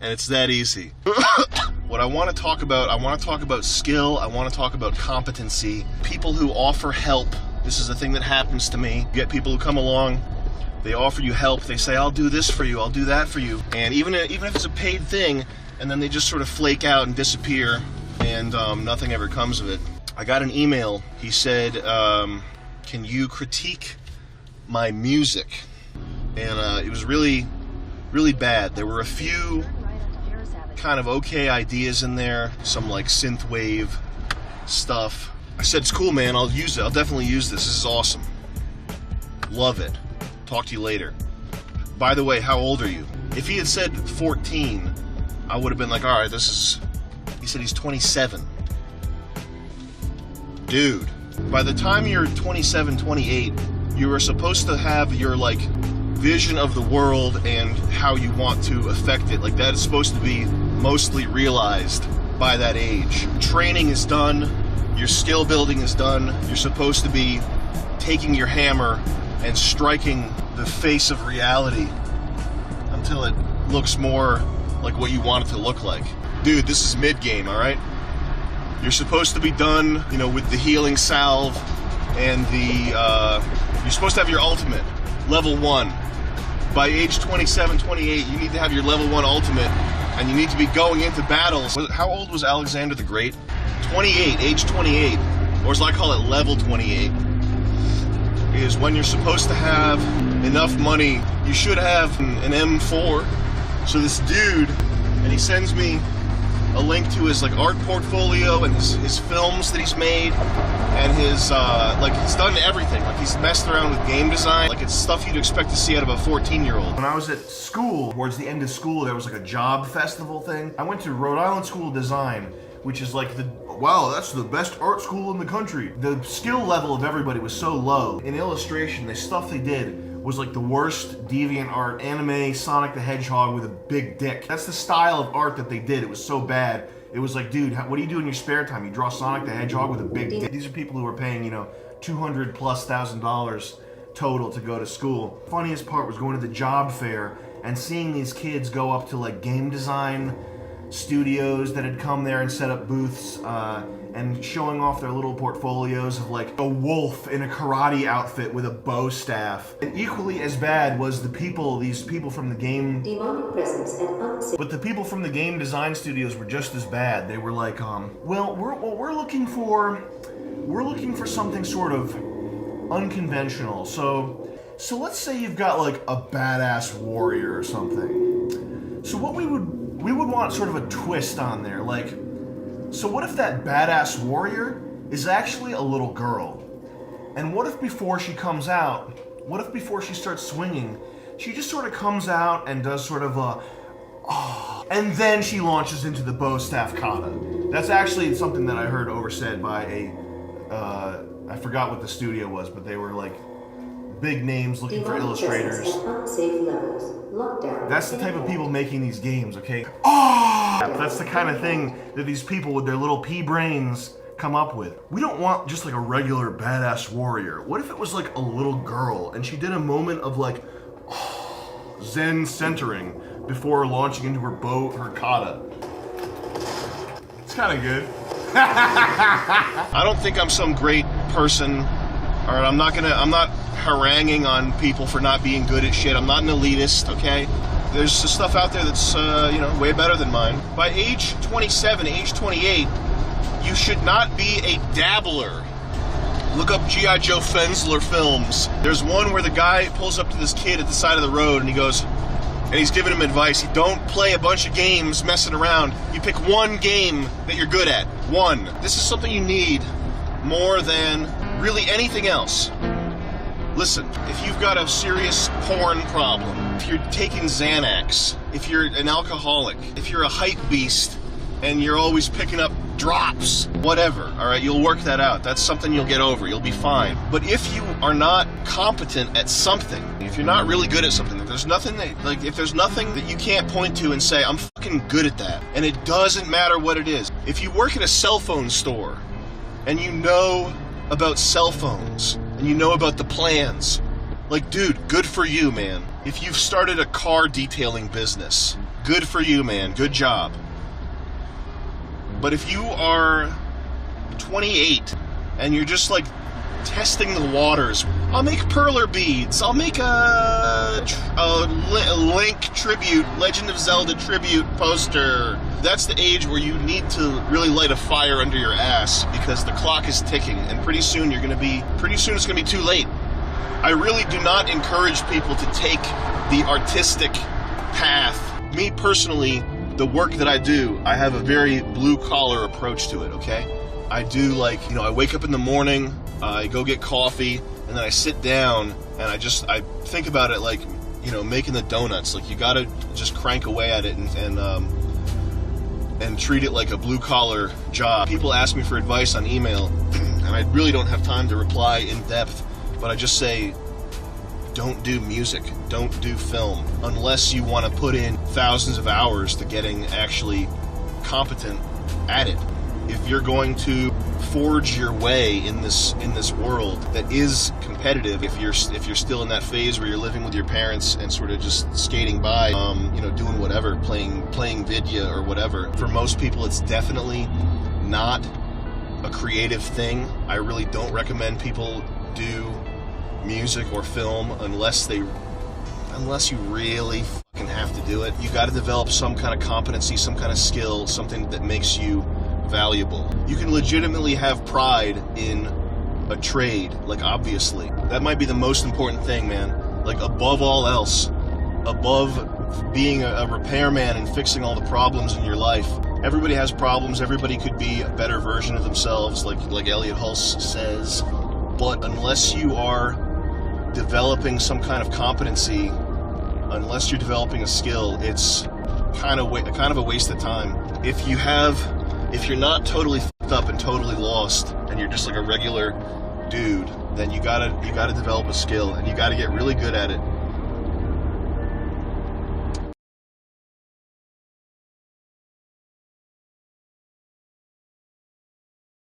And it's that easy. What I want to talk about skill, I want to talk about competency. People who offer help, this is a thing that happens to me. You get people who come along, they offer you help, they say, I'll do this for you, I'll do that for you. And even if it's a paid thing, and then they just sort of flake out and disappear, and nothing ever comes of it. I got an email, he said, can you critique my music? And it was really, really bad. There were a few kind of okay ideas in there, some like synthwave stuff. I said, it's cool, man, I'll use it, I'll definitely use this is awesome. Love it. Talk to you later. By the way, how old are you? If he had said 14, I would have been like, alright, he said he's 27. Dude, by the time you're 27, 28, you are supposed to have your like vision of the world and how you want to affect it. Like that is supposed to be mostly realized by that age. Training is done, your skill building is done, you're supposed to be taking your hammer and striking the face of reality until it looks more like what you want it to look like. Dude, this is mid-game, alright? You're supposed to be done, you know, with the healing salve and you're supposed to have your ultimate, level 1. By age 27, 28, you need to have your level 1 ultimate, and you need to be going into battles. How old was Alexander the Great? 28, age 28, or as I call it, level 28, is when you're supposed to have enough money. You should have an M4. So this dude, and he sends me a link to his like art portfolio and his films that he's made, and his like he's done everything. Like he's messed around with game design. Like it's stuff you'd expect to see out of a 14-year-old. When I was at school, towards the end of school, there was like a job festival thing. I went to Rhode Island School of Design, which is like wow, that's the best art school in the country. The skill level of everybody was so low. In illustration, the stuff they did was like the worst deviant art, anime Sonic the Hedgehog with a big dick. That's the style of art that they did. It was so bad. It was like, dude, what do you do in your spare time? You draw Sonic the Hedgehog with a big dick. These are people who are paying, you know, $200,000+ total to go to school. Funniest part was going to the job fair and seeing these kids go up to like game design studios that had come there and set up booths and showing off their little portfolios of like a wolf in a karate outfit with a bow staff. And equally as bad was these people from the game, demonic presence and but the people from the game design studios were just as bad. They were like, well, we're looking for something sort of unconventional. So let's say you've got like a badass warrior or something. So what we would want sort of a twist on there, like, so what if that badass warrior is actually a little girl? And what if before she starts swinging, she just sort of comes out and does sort of a, and then she launches into the bow staff kata. That's actually something that I heard oversaid by I forgot what the studio was, but they were like big names looking for illustrators. That's the type of people making these games, okay? That's the kind of thing that these people with their little pea brains come up with. We don't want just like a regular badass warrior. What if it was like a little girl and she did a moment of like Zen centering before launching into her kata? It's kind of good. I don't think I'm some great person. All right, I'm not haranguing on people for not being good at shit. I'm not an elitist, okay? There's stuff out there that's, you know, way better than mine. By age 27, age 28, you should not be a dabbler. Look up G.I. Joe Fensler films. There's one where the guy pulls up to this kid at the side of the road and he goes, and he's giving him advice. You don't play a bunch of games messing around. You pick one game that you're good at. One. This is something you need more than really anything else. Listen, if you've got a serious porn problem, if you're taking Xanax, if you're an alcoholic, if you're a hype beast and you're always picking up drops, whatever, all right, you'll work that out. That's something you'll get over. You'll be fine. But if you are not competent at something, if you're not really good at something, if there's nothing that you can't point to and say, I'm fucking good at that, and it doesn't matter what it is. If you work at a cell phone store and you know about cell phones and you know about the plans, like, dude, good for you, man. If you've started a car detailing business, good for you, man. Good job. But if you are 28 and you're just like testing the waters, I'll make perler beads, I'll make a Link tribute, Legend of Zelda tribute poster. That's the age where you need to really light a fire under your ass, because the clock is ticking, and pretty soon it's gonna be too late. I really do not encourage people to take the artistic path. Me personally, the work that I do, I have a very blue-collar approach to it, okay? I do, like, I wake up in the morning, I go get coffee, and then I sit down, and I think about it like, making the donuts. Like, you gotta just crank away at it and treat it like a blue-collar job. People ask me for advice on email, and I really don't have time to reply in depth, but I just say, don't do music, don't do film, unless you want to put in thousands of hours to getting actually competent at it. If you're going to forge your way in this world that is competitive, if you're still in that phase where you're living with your parents and sort of just skating by, doing whatever, playing vidya or whatever, for most people it's definitely not a creative thing. I really don't recommend people do music or film unless you really fucking have to do it. You got to develop some kind of competency, some kind of skill, something that makes you valuable. You can legitimately have pride in a trade, like, obviously. That might be the most important thing, man. Like, above all else, above being a repairman and fixing all the problems in your life. Everybody has problems, everybody could be a better version of themselves, like Elliot Hulse says. But unless you are developing some kind of competency, unless you're developing a skill, it's kind of a waste of time. If you're not totally fucked up and totally lost, and you're just like a regular dude, then you gotta develop a skill, and you gotta get really good at it.